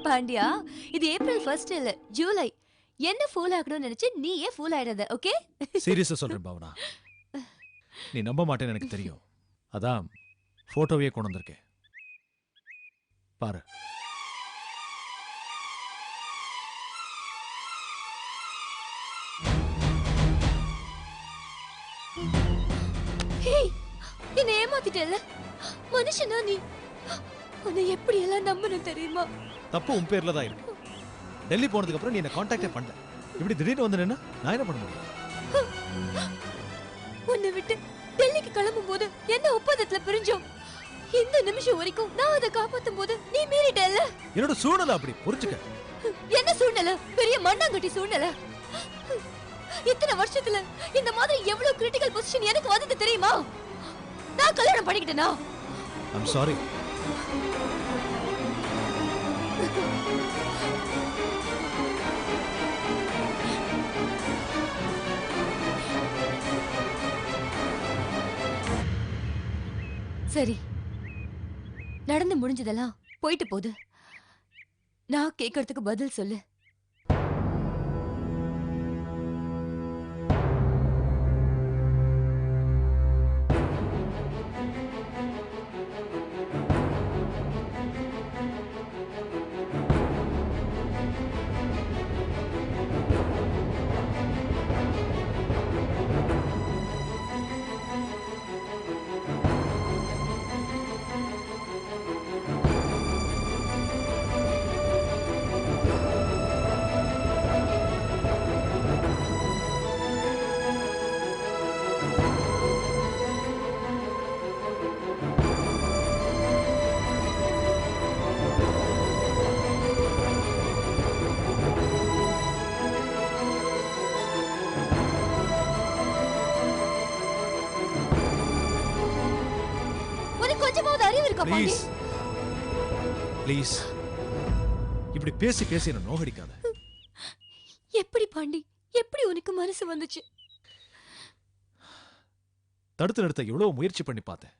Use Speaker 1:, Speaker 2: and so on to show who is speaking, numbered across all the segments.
Speaker 1: பாண்டியா, இது ஏப்ரல் 1 இல்ல, ஜூலை. என்ன ஃபூல் ஆகணும்னு நினைச்சு நீயே ஃபூல் ஆயிடாத, ஓகே?
Speaker 2: சீரியஸா சொல்றேன் பாவனா. நீ நம்ப மாட்டேன்னு எனக்கு தெரியும். அதான் போட்டோவே கொண்டு வந்திருக்கேன். பாரு.
Speaker 1: ஹேய், என்ன ஏமாத்திட்டல. மனுஷனா நீ? உன்னை எப்படி எல்லாம் நம்பணும் தெரியுமா?
Speaker 2: தப்பு உன் பேர்ல தான் இருக்கு. டெல்லி போனதுக்கு அப்புறம் நீ என்ன கான்டாக்டே பண்ணல. இப்படி திடீர்னு வந்து நின்னா நான் என்ன பண்ண முடியும்?
Speaker 1: உன்னை விட்டு டெல்லிக்கு கிளம்பும் போது என்ன ஒப்பந்தத்துல பிரிஞ்சோம். இந்த நிமிஷம் வரைக்கும் நான் அதை காப்பாத்தும் போது நீ மீறிட்டல.
Speaker 2: என்னோட சூழ்நிலை அப்படி, புரிஞ்சுக்க.
Speaker 1: என்ன சூழ்நிலை? பெரிய மண்ணாங்கட்டி சூழ்நிலை. இத்தனை வருஷத்துல இந்த மாதிரி எவ்வளவு கிரிட்டிக்கல் பொசிஷன் எனக்கு வந்தது தெரியுமா? நான் கல்யாணம் பண்ணிக்கிட்டேனா?
Speaker 2: I'm sorry.
Speaker 1: சரி, நடந்து முடிஞ்சதெல்லாம் போயிட்டு போகுது. நான் கேட்கறதுக்கு பதில் சொல்லு.
Speaker 2: ப்ளீஸ் ப்ளீஸ், இப்படி பேசி பேசி என்ன நோகடிக்காத.
Speaker 1: எப்படி பாண்டி, எப்படி உனக்கு மனசு வந்துச்சு?
Speaker 2: தடுத்து நிறுத்த எவ்வளவு முயற்சி பண்ணி பார்த்தேன்.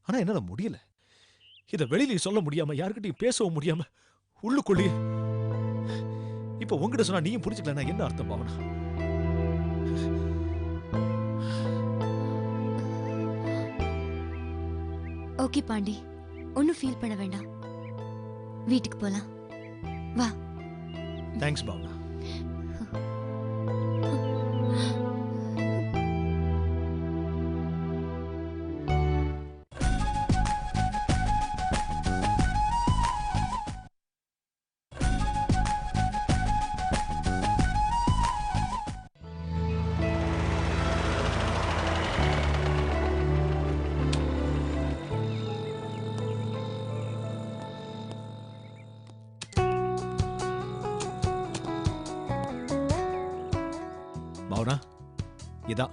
Speaker 2: ஆனா என்னால முடியல. இத வெளியில சொல்ல முடியாம, யாருக்கிட்டையும் பேசவும் முடியாம உள்ளுக்குள்ளேயே. இப்ப உங்ககிட்ட சொன்னா நீயும் புரிஞ்சுக்கலன்னா என்ன அர்த்தம் பாவனா?
Speaker 1: ஓகே பாண்டி, ஒன்னும் ஃபீல் பண்ண வேண்டாம். வீட்டுக்கு போலாம், வா.
Speaker 2: தேங்க்ஸ் பாவனா. பாவனா, இதான்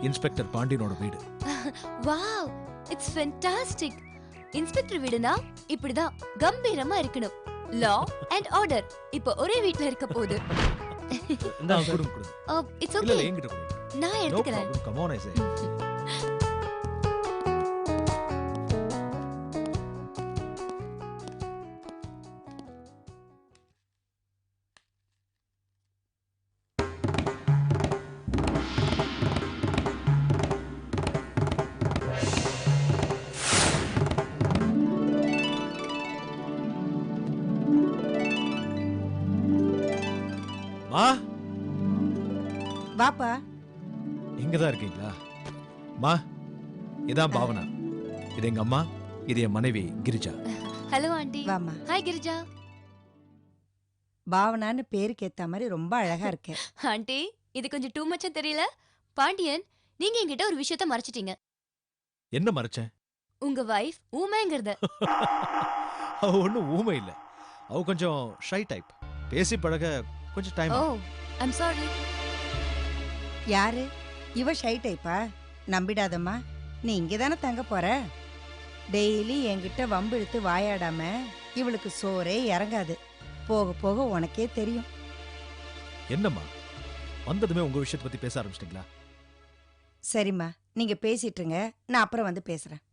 Speaker 2: இன்ஸ்பெக்டர் பாண்டியனோட வீடு.
Speaker 1: Wow, it's fantastic. இன்ஸ்பெக்டர் வீடுனா இப்படிதான் கம்பீரமா இருக்கணும். லா அண்ட் ஆர்டர் இப்போ ஒரே வீட்ல இருக்க போகுது. இட்ஸ் ஓகே, நான் எடுத்துக்கிறேன்.
Speaker 2: கம் ஆன், ஐ சே. மா,
Speaker 3: வாப்பா.
Speaker 2: இங்கதான் இருக்கீங்களா? மா, இதான் பாவனா. இது எங்க அம்மா, இது என் மனைவி கிரிஜா.
Speaker 1: Hello aunty.
Speaker 3: வாமா.
Speaker 1: ஹாய் கிரிஜா.
Speaker 3: பாவனான்னு பேருக்கு ஏத்த மாதிரி ரொம்ப அழகா இருக்க.
Speaker 1: ஆண்டி, இது கொஞ்சம் டூ மச்சா தெரியல? பாண்டியன், நீங்க என்கிட்ட ஒரு விஷயத்த மறைச்சிட்டீங்க.
Speaker 2: என்ன மறைச்சேன்?
Speaker 1: உங்க வைஃப் ஊமைங்கிறத.
Speaker 2: அவ ஒன்னும் ஊமை இல்ல. அவ கொஞ்சம் ஷை டைப். பேசி பழக கொஞ்சம் டைம்.
Speaker 1: O, I'm sorry.
Speaker 3: யாரு இவ? ஷை டைப்பா? நம்பிடாதம்மா. நீ இங்கதானே தங்க போற. டெய்லி என்கிட்ட வம்பு இழுத்து வாயாடாம இவளுக்கு சோறே இறங்காது. போக போக உனக்கே தெரியும்.
Speaker 2: என்னம்மா, வந்ததுமே உங்க விஷயத்தை பத்தி பேச ஆரம்பிச்சிட்டீங்களா?
Speaker 3: சரிம்மா, நீங்க பேசிட்டுருங்க, நான் அப்புறம் வந்து பேசுறேன்.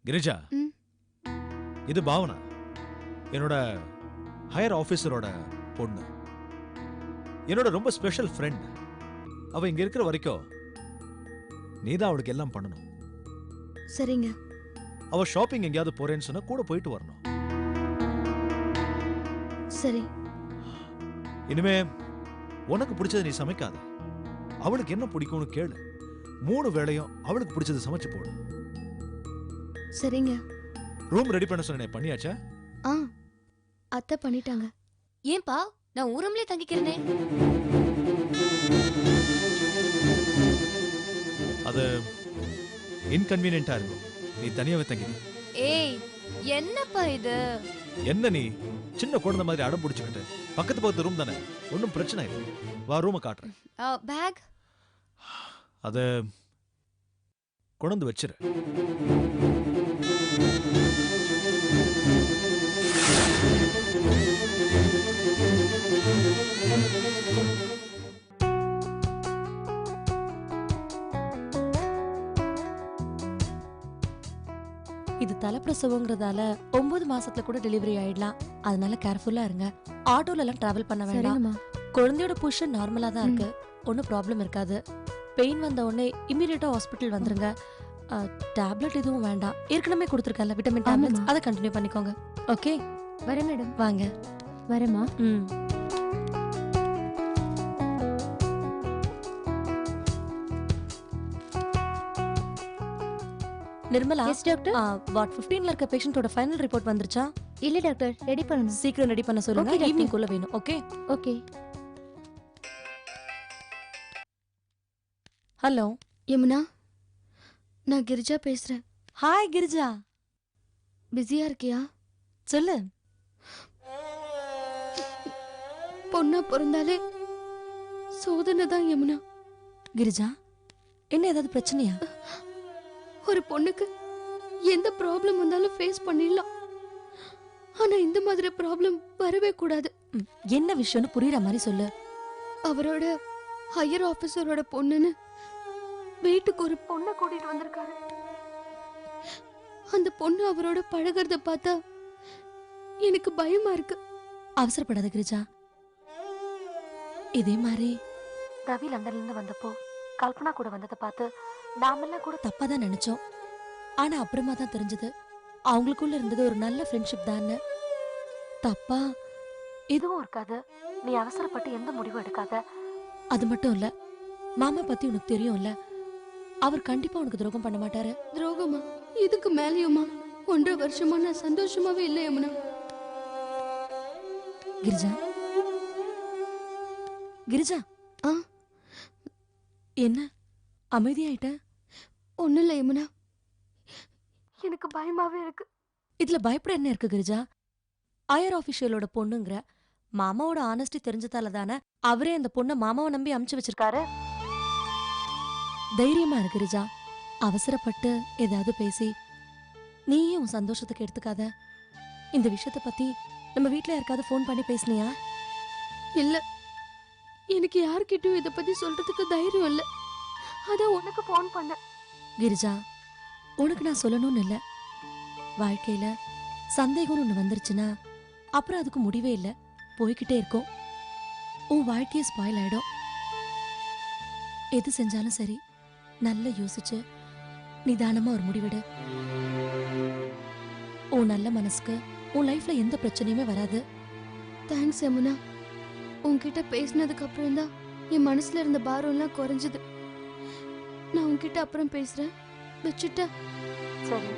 Speaker 2: கிரிஜா,
Speaker 1: ம்.
Speaker 2: இது பாவனா, என்னோட ஹையர் ஆபீசரோட பொண்ணு. என்னோட ரொம்ப ஸ்பெஷல் ஃப்ரெண்ட். அவ இங்க இருக்கிற வரைக்கும் நீதான் அவளுக்கு எல்லாம் பண்ணணும்.
Speaker 1: சரிங்க.
Speaker 2: அவ ஷாப்பிங் எங்கேயாவது போறேன்னு சொன்னா கூட போயிட்டு வரணும்.
Speaker 1: சரி.
Speaker 2: இனிமே உனக்கு பிடிச்சதை நீ சமைக்காத. அவளுக்கு என்ன பிடிக்கும்னு கேளு. 3 வேளையும் அவளுக்கு பிடிச்சதை சமைச்சு போடு.
Speaker 1: சரிங்க.
Speaker 2: ரூம் ரெடி பண்ண சொன்னேன், பண்ணியாச்சா?
Speaker 1: ஆ, அத்தை பண்ணிட்டாங்க. ஏன்பா, நான் ஊரம்லயே தங்கிக்கிறேனே.
Speaker 2: அது இன்கன்வீனியன்ட்டா இருக்கும். நீ தனியாவே தங்கி.
Speaker 1: ஏய், என்னப்பா இது?
Speaker 2: என்ன நீ சின்ன குழந்தை மாதிரி அடம் பிடிச்சுக்கிட்டு? பக்கத்து ரூம் தானே, ஒன்றும் பிரச்சனை இல்லை. வா, ரூமை காட்டுறேன்.
Speaker 1: பேக்
Speaker 2: அத கொண்டு வச்சிரு.
Speaker 4: இது தலைப்பிரசவங்கிறதால 9 மாசத்துல கூட டெலிவரி ஆயிடலாம். அதனால கேர்ஃபுல்லா இருங்க. ஆட்டோல எல்லாம் டிராவல் பண்ண வேண்டாம். குழந்தையோட பொசிஷன் நார்மலா தான் இருக்கு. ஒன்னும் ப்ராப்ளம் இருக்காது. பெயின் வந்த உடனே இமிடியேட்டா ஹாஸ்பிட்டல் வந்துருங்க. டேப்லெட் எதுவும் வேண்டாம். ஏற்கனவே கொடுத்துருக்கேன்ல விட்டமின் டேப்லெட்ஸ், அதை கண்டினியூ பண்ணிக்கோங்க. ஓகே,
Speaker 1: வரேன் மேடம்.
Speaker 4: வாங்க.
Speaker 1: வரேம்மா.
Speaker 4: Nirmala,
Speaker 1: yes doctor.
Speaker 4: வார்ட் 15ல இருக்க பேஷண்டோட ஃபைனல் ரிப்போர்ட் வந்துருச்சா?
Speaker 1: இல்ல டாக்டர், ரெடி பண்ணணும்.
Speaker 4: சீக்கிரம் ரெடி பண்ண சொல்லுங்க.
Speaker 1: Okay, doctor.
Speaker 4: ஈவினிங் குள்ள வேணும். Okay
Speaker 1: okay.
Speaker 4: ஹலோ
Speaker 1: யமுனா, நான் கிரிஜா பேசுறேன்.
Speaker 4: ஹாய் கிரிஜா,
Speaker 1: பிஸியா இருக்கியா?
Speaker 4: சொல்லு.
Speaker 1: பொண்ணா பிறந்தாலே சோதனை தான் யமுனா.
Speaker 4: கிரிஜா, என்ன ஏதாவது பிரச்சனையா?
Speaker 1: ஒரு பொண்ணுக்கு எந்த ப்ராப்ளம் வந்தாலும் ஃபேஸ் பண்ணிடலாம். ஆனா இந்த மாதிரி ப்ராப்ளம் வரவே கூடாது.
Speaker 4: என்ன விஷயம்னு புரியுற மாதிரி சொல்லு.
Speaker 1: அவரோட ஹையர் ஆபீசரோட பொண்ணுன்னு வீட்டுக்கு ஒரு பொண்ணை கூட்டிட்டு வந்திருக்காரு. அந்த பொண்ணு அவரோட பழகிறத பார்த்தா எனக்கு பயமா இருக்கு.
Speaker 4: அவசரப்படாத கிரிஜா. இதே மாதிரி ரவி லண்டன்ல இருந்து வந்தப்போ கல்பனா கூட வந்ததை பார்த்து நாமெல்லாம் கூட தப்பா தான் நினைச்சோம். ஆனா அப்புறமா தான் தெரிஞ்சது அவங்களுக்குள்ள இருந்தது ஒரு நல்ல ஃப்ரெண்ட்ஷிப் தான். தப்பா எதுவும் இருக்காது. நீ அவசரப்பட்டு எந்த முடிவும் எடுக்காத. அது மட்டும் இல்ல, மாமா பத்தி உனக்கு தெரியும்ல, அவர் கண்டிப்பா உனக்கு துரோகம் பண்ண மாட்டாரு.
Speaker 1: துரோகமா? இதுக்கு மேலேயுமா? 1.5 வருஷமா நான் சந்தோஷமாவே இல்லை யமுனா.
Speaker 4: கிரிஜா, கிரிஜா. என்ன அமைதியாயிட்ட?
Speaker 1: ஒண்ணும் இல்லை யமுனா, எனக்கு பயமாவே இருக்கு.
Speaker 4: இதுல பயப்பட என்ன இருக்கு கிரிஜா? ஹையர் ஆபீஷியலோட பொண்ணுங்கிற மாமாவோட ஆனஸ்டி தெரிஞ்சதால தானே அவரே அந்த பொண்ணை மாமாவை நம்பி அமுச்சு வச்சிருக்காரு. தைரியமா இருக்கு கிரிஜா. அவசரப்பட்டு ஏதாவது பேசி நீயே உன் சந்தோஷத்துக்கு எடுத்துக்காத. இந்த விஷயத்தை பத்தி நம்ம வீட்ல யாருக்காவது ஃபோன் பண்ணி பேசுனியா?
Speaker 1: இல்ல, எனக்கு யார்கிட்டயும் இதை பத்தி சொல்றதுக்கு தைரியம் இல்ல. அதான் உனக்கு ஃபோன் பண்ண.
Speaker 4: கிரிஜா, உனக்கு நான் சொல்லணும்னு இல்ல. வாழ்க்கையில சந்தேகம்னு ஒண்ணு வந்துருச்சுன்னா அப்புறம் அதுக்கு முடிவே இல்லை, போய்கிட்டே இருக்கும். உன் வாழ்க்கையே ஸ்பாயில் ஆயிடும். எது செஞ்சாலும் சரி, நல்லா யோசிச்சு நிதானமா ஒரு முடிவெடு. உன் நல்ல மனசுக்கு உன் லைஃப்ல எந்த பிரச்சனையுமே வராது.
Speaker 1: தேங்க்ஸ் யமுனா. உன்கிட்ட பேசினதுக்கு அப்புறம் தான் என் மனசுல இருந்த பாரம் எல்லாம் குறைஞ்சது. நான் உன்கிட்ட அப்புறம் பேசுறேன். வச்சுட்டா?
Speaker 4: சரி.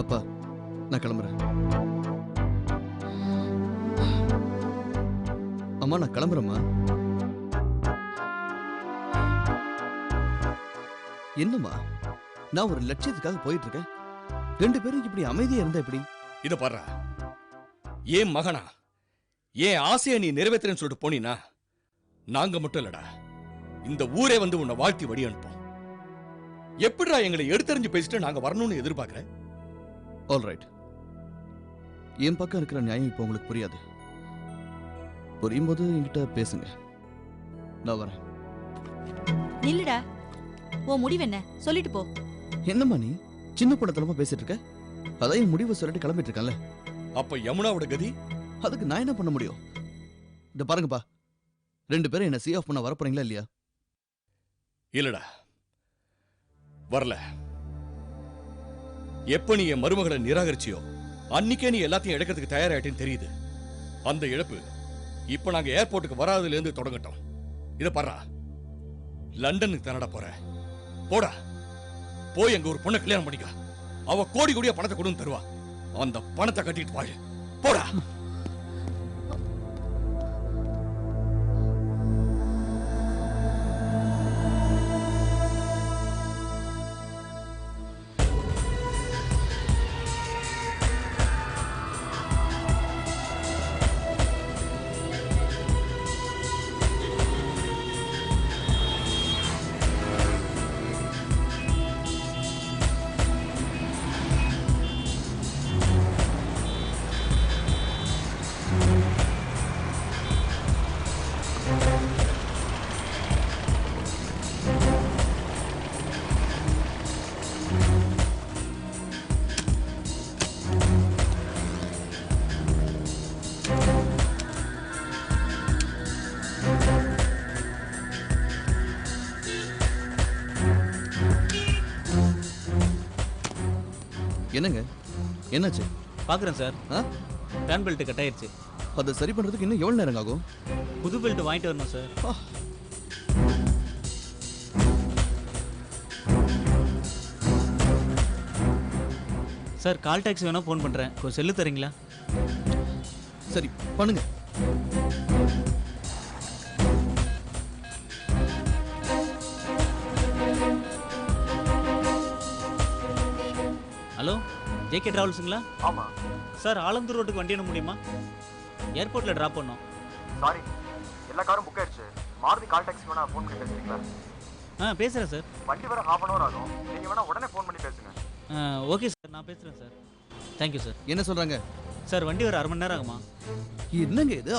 Speaker 5: அப்பா, நான் கிளம்புறேன். அம்மா, நான் கிளம்புறேம்மா. என்னம்மா, நான் ஒரு லட்சியத்துக்காக போயிட்டு இருக்கேன். 2 பேரும் இப்படி அமைதியா இருந்தா எப்படி?
Speaker 6: இத பாரு, ஏன் மகனா ஏன் ஆசையை நீ நிறைவேற்றுறேன்னு சொல்லிட்டு போனீனா நாங்க மட்டும் இல்லடா, இந்த ஊரே வந்து உன்னை வாழ்த்தி வழி அனுப்போம். எப்படிடா எங்களை எடுத்தறிஞ்சு பேசிட்டு நாங்க வரணும்னு எதிர்பார்க்கிறேன்?
Speaker 5: ஆல்ரைட், என் பக்கம் இருக்கிற நியாயம் இப்போ உங்களுக்கு புரியாது. புரியும் போது என்கிட்ட பேசுங்க, நான் வரேன்.
Speaker 7: நில்லுடா, உன் முடிவு என்ன சொல்லிட்டு போ.
Speaker 5: என்னம்மா நீ சின்ன படத்தலமா பேசிட்டு இருக்க? அதான் என் முடிவை சொல்லிட்டு கிளம்பிட்டு இருக்கேன்ல.
Speaker 6: அப்ப யமுனாவோட கதி?
Speaker 5: அதுக்கு நான் என்ன பண்ண முடியும்? இத பாருங்கப்பா, 2 பேரும் என்ன சி ஆஃப் பண்ண வரப்போறீங்களா இல்லையா?
Speaker 6: இல்லடா, வரல. எப்ப நீ என் மருமகளை நிராகரிச்சியோ அன்னைக்கே நீ எல்லாத்தையும் இழக்கிறதுக்கு தயாராயிட்டேன்னு தெரியுது. அந்த இழப்பு இப்ப நாங்க ஏர்போர்ட்டுக்கு வராதுல இருந்து தொடங்கட்டும். இத பாரு, லண்டனுக்கு தானடா போற, போடா போய் அங்க ஒரு பொண்ணை கல்யாணம் பண்ணிக்க. அவ கோடி கோடியா பணத்தை கொண்டு தருவா, அந்த பணத்தை கட்டிட்டு வாழு, போடா.
Speaker 5: என்னங்க என்னாச்சு?
Speaker 8: பார்க்குறேன் சார்.
Speaker 5: ஆ?
Speaker 8: ஃபேன் பெல்ட் கட் ஆயிடுச்சு.
Speaker 5: அதை சரி பண்றதுக்கு இன்னும் எவ்வளவு நேரம் ஆகும்?
Speaker 8: புது பெல்ட் வாங்கிட்டு வரணும் சார். சார், கால் டாக்ஸி வேணா ஃபோன் பண்ணுறேன், கொஞ்சம் செல்லு தரீங்களா?
Speaker 5: சரி பண்ணுங்க.
Speaker 8: ஹலோ, ஜேகே டிராவல்ஸுங்களா?
Speaker 9: ஆமா
Speaker 8: சார், ஆலந்தூர் ரோட்டுக்கு வண்டி அனுப்ப முடியுமா? ஏர்போர்ட்டில் ட்ராப் பண்ணோம்.
Speaker 9: சாரி, எல்லா காரும் புக் ஆயிடுச்சு. மாருதி கால் டாக்ஸி வேணா ஃபோன் பண்ணி பேசுறீங்களா?
Speaker 8: பேசுகிறேன் சார்.
Speaker 9: வண்டி வர ½ அன் அவர் ஆகும். நீங்க வேணா உடனே ஃபோன் பண்ணி பேசுங்க.
Speaker 8: ஓகே சார், நான் பேசுகிறேன் சார். Thank you sir.
Speaker 5: என்ன சொல்றாங்க
Speaker 8: சார், வண்டி வர 1/2 மணி நேரம் ஆகுமா?
Speaker 5: என்னங்க இது?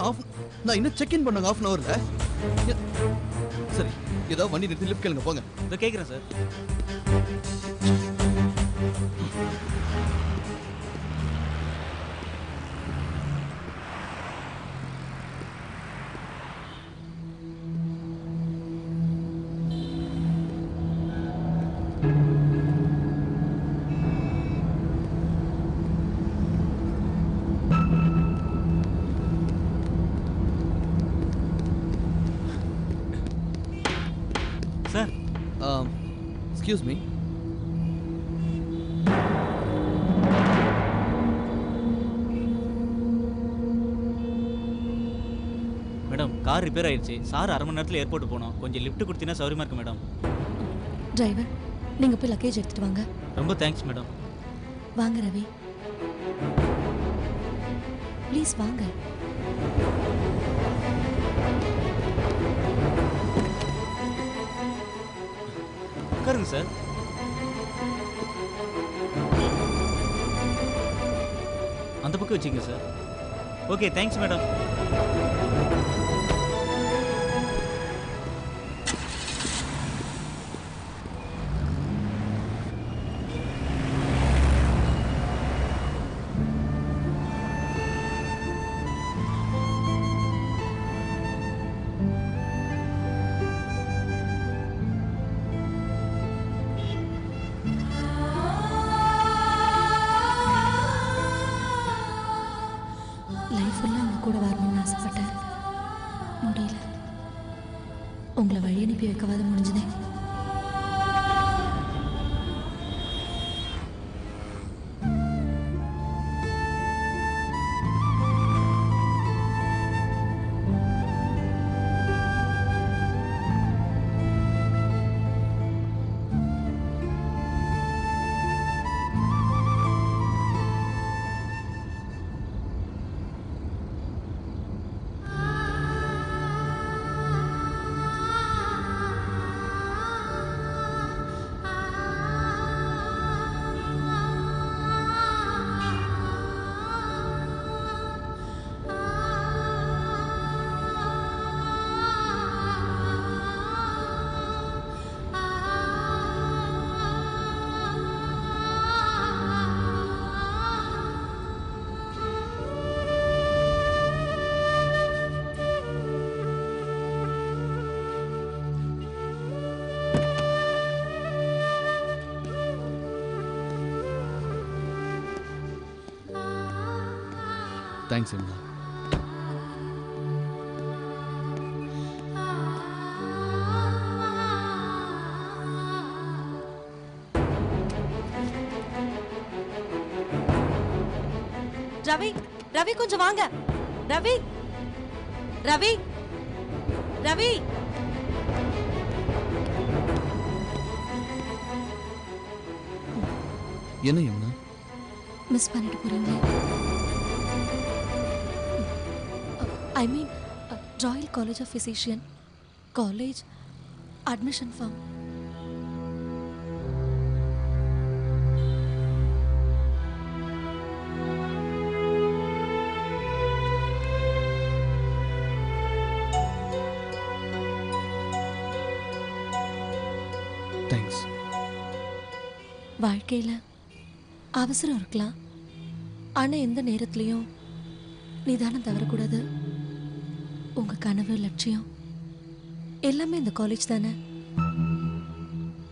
Speaker 5: நான் இன்னும் செக் இன் பண்ணாங்க ½ அன் அவர்ல. சரி, ஏதாவது வண்டி நிறுத்தி லிஃப்ட் கேளுங்க, போங்க.
Speaker 8: இதை கேட்குறேன் sir. Sir,
Speaker 5: excuse me.
Speaker 8: Madam, car repair ஆயிடுச்சு. சார் 1/2 மணி நேரத்தில் ஏர்போர்ட் போகணும். கொஞ்சம் லிஃப்ட் கொடுத்தீங்கன்னா சௌரியமாக இருக்கு மேடம்.
Speaker 4: டிரைவர், நீங்க போய் லக்கேஜ் எடுத்துட்டு வாங்க.
Speaker 8: ரொம்ப தேங்க்ஸ் மேடம்.
Speaker 4: வாங்க ரவி, ப்ளீஸ் வாங்க.
Speaker 8: உட்காருங்க சார். அந்த பக்கம் வச்சுங்க sir. Okay, thanks madam.
Speaker 4: Life ஃபுல்லாக உங்க கூட வரணும்னு ஆசைப்பட்டேன், முடியல. உங்களை வழி அனுப்பி வைக்கவாத முடிஞ்சதே.
Speaker 5: தேங்க்ஸ் யமுனா.
Speaker 7: ரவி ரவி கொஞ்சம் வாங்க. ரவி ரவி ரவி
Speaker 5: என்ன யமுனா?
Speaker 4: மிஸ் பண்ணிட்டு போறீங்களே? I mean royal college of physician college admission form.
Speaker 5: Thanks.
Speaker 4: வாழ்க்கையில அவசரம் இருக்கலாம், ஆனா எந்த நேரத்துலயும் நிதானம் தவறக்கூடாது. உங்க கனவு லட்சியம் எல்லாமே இந்த காலேஜ் தானே.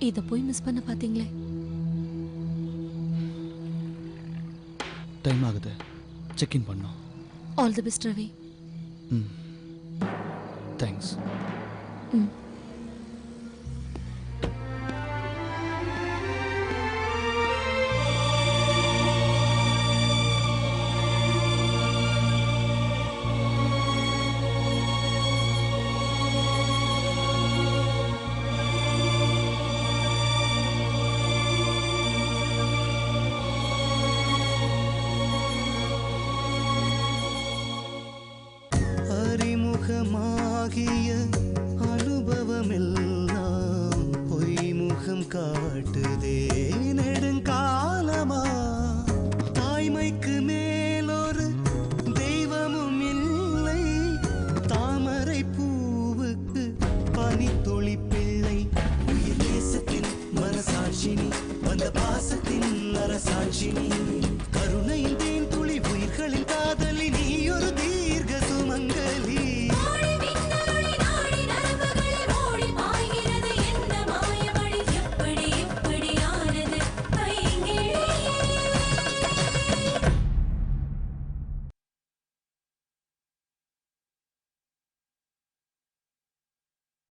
Speaker 4: இத போய் மிஸ் பண்ண பாத்தீங்களே.
Speaker 5: டைம் ஆகுது, செக் இன் பண்ணோம்.
Speaker 4: All the best Ravi.
Speaker 5: Thanks.
Speaker 10: அறிமுகமாகிய அனுபவமெல்லாம் பொய்முகம் காட்டுதே நெடுங்காலமா. தாய்மைக்கு மேலொரு தெய்வமும் இல்லை, தாமரை பூவுக்கு பனித்துளி பிள்ளை. உயிர் தேசத்தின் மனசாட்சினி, வந்த பாசத்தின் அரசாட்சினி, கருணையின்